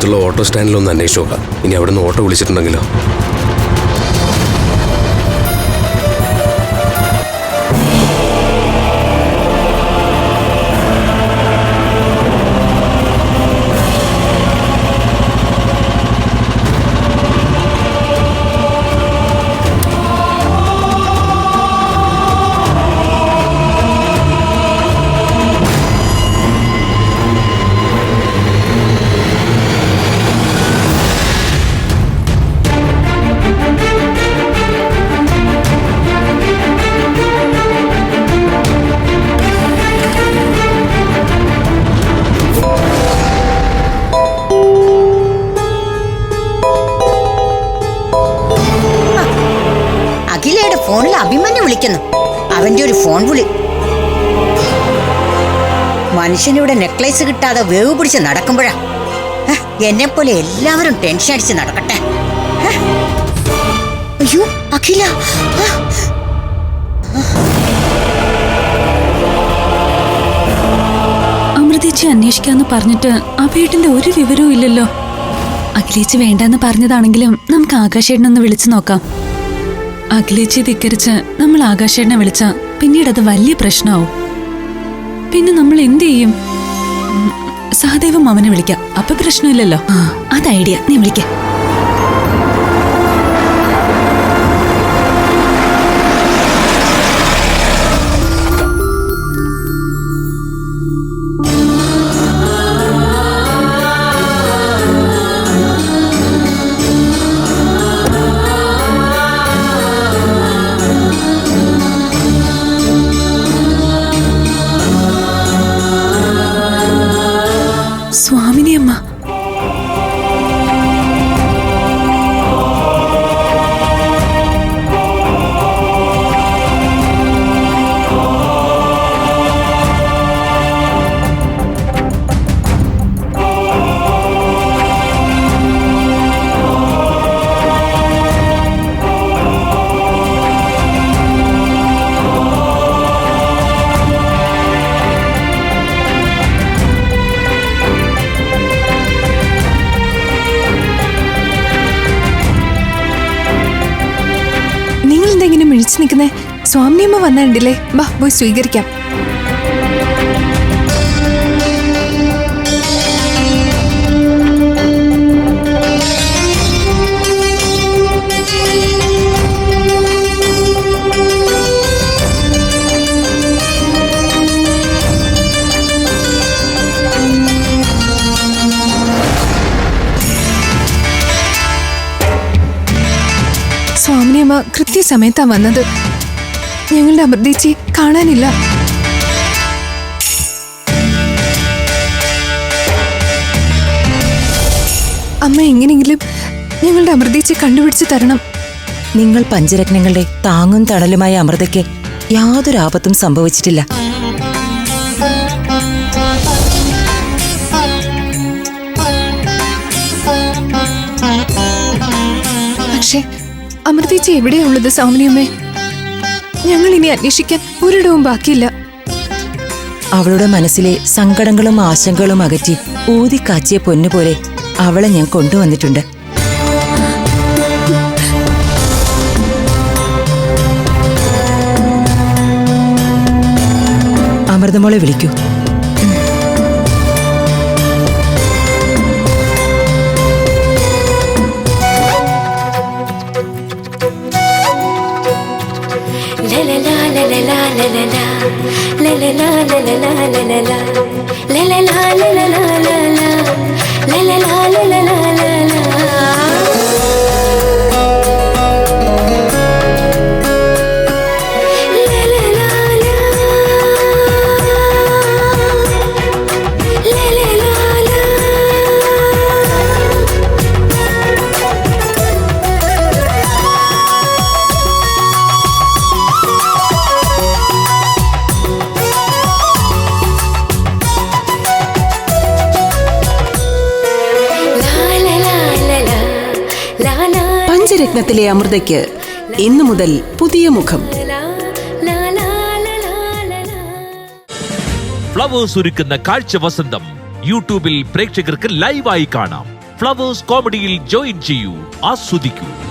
അടുത്തുള്ള ഓട്ടോ സ്റ്റാൻഡിലൊന്ന് അന്വേഷിച്ച് നോക്കാം. ഇനി അവിടെ നിന്ന് ഓട്ടോ വിളിച്ചിട്ടുണ്ടെങ്കിലോ? ഫോണിൽ അഭിമന്യു വിളിക്കുന്നു. അവന്റെ ഒരു ഫോൺ വിളി. മനുഷ്യനിവിടെ നെക്ലേസ് കിട്ടാതെ വേവ് പിടിച്ച് നടക്കുമ്പോഴാ. എന്നെ പോലെ എല്ലാവരും ടെൻഷൻ അടിച്ച് നടക്കട്ടെ. അയ്യോ അഖില, അമൃതേച്ചി അന്വേഷിക്കാന്ന് പറഞ്ഞിട്ട് ആ വീട്ടിന്റെ ഒരു വിവരവും ഇല്ലല്ലോ. അഖിലേച്ചി വേണ്ടെന്ന് പറഞ്ഞതാണെങ്കിലും നമുക്ക് ആകാശേട്ടനൊന്ന് വിളിച്ചു നോക്കാം. അഖിലേച്ചി ധിക്കരിച്ച് നമ്മൾ ആകാശേട്ടനെ വിളിച്ച പിന്നീട് അത് വലിയ പ്രശ്നമാവും. പിന്നെ നമ്മൾ എന്ത് ചെയ്യും? സഹദേവം അവനെ വിളിക്കാം, അപ്പൊ പ്രശ്നമില്ലല്ലോ. അത് ഐഡിയ, നീ വിളിക്കാം. സ്വാമിനിയമ്മ, നിങ്ങളെന്തെങ്കിലും മിഴിച്ചു നിൽക്കുന്നേ? സ്വാമിനിയമ്മ വന്നിട്ടില്ലേ? ബാ പോയി സ്വീകരിക്കാം. സ്വാമിനിയമ്മ കൃത്യസമയത്താ വന്നത്. ഞങ്ങളുടെ അമൃതേച്ചി കാണാനില്ല. അമ്മ എങ്ങനെയെങ്കിലും ഞങ്ങളുടെ അമൃതേച്ചി കണ്ടുപിടിച്ച് തരണം. നിങ്ങൾ പഞ്ചരത്നങ്ങളുടെ താങ്ങും തണലുമായ അമൃതയ്ക്ക് യാതൊരു ആപത്തും സംഭവിച്ചിട്ടില്ല. പക്ഷേ അമൃതേച്ചി എവിടെയുള്ളത് സ്വാമിനിയമ്മേ? ഞങ്ങൾ ഇനി അന്വേഷിക്കാൻ ഒരിടവും ബാക്കിയില്ല. അവളുടെ മനസ്സിലെ സങ്കടങ്ങളും ആശങ്കകളും അകറ്റി ഊതിക്കാച്ചിയ പൊന്നുപോലെ അവളെ ഞാൻ കൊണ്ടുവന്നിട്ടുണ്ട്. അമൃതമോളെ വിളിക്കൂ. പഞ്ചരത്നത്തിലെ അമൃതയ്ക്ക് ഇന്നു മുതൽ പുതിയ മുഖം. ഫ്ലവേഴ്സ് ഒരുക്കുന്ന കാഴ്ച വസന്തം യൂട്യൂബിൽ പ്രേക്ഷകർക്ക് ലൈവായി കാണാം. ഫ്ലവേഴ്സ് കോമഡിയിൽ ജോയിൻ ചെയ്യൂ, ആസ്വദിക്കൂ.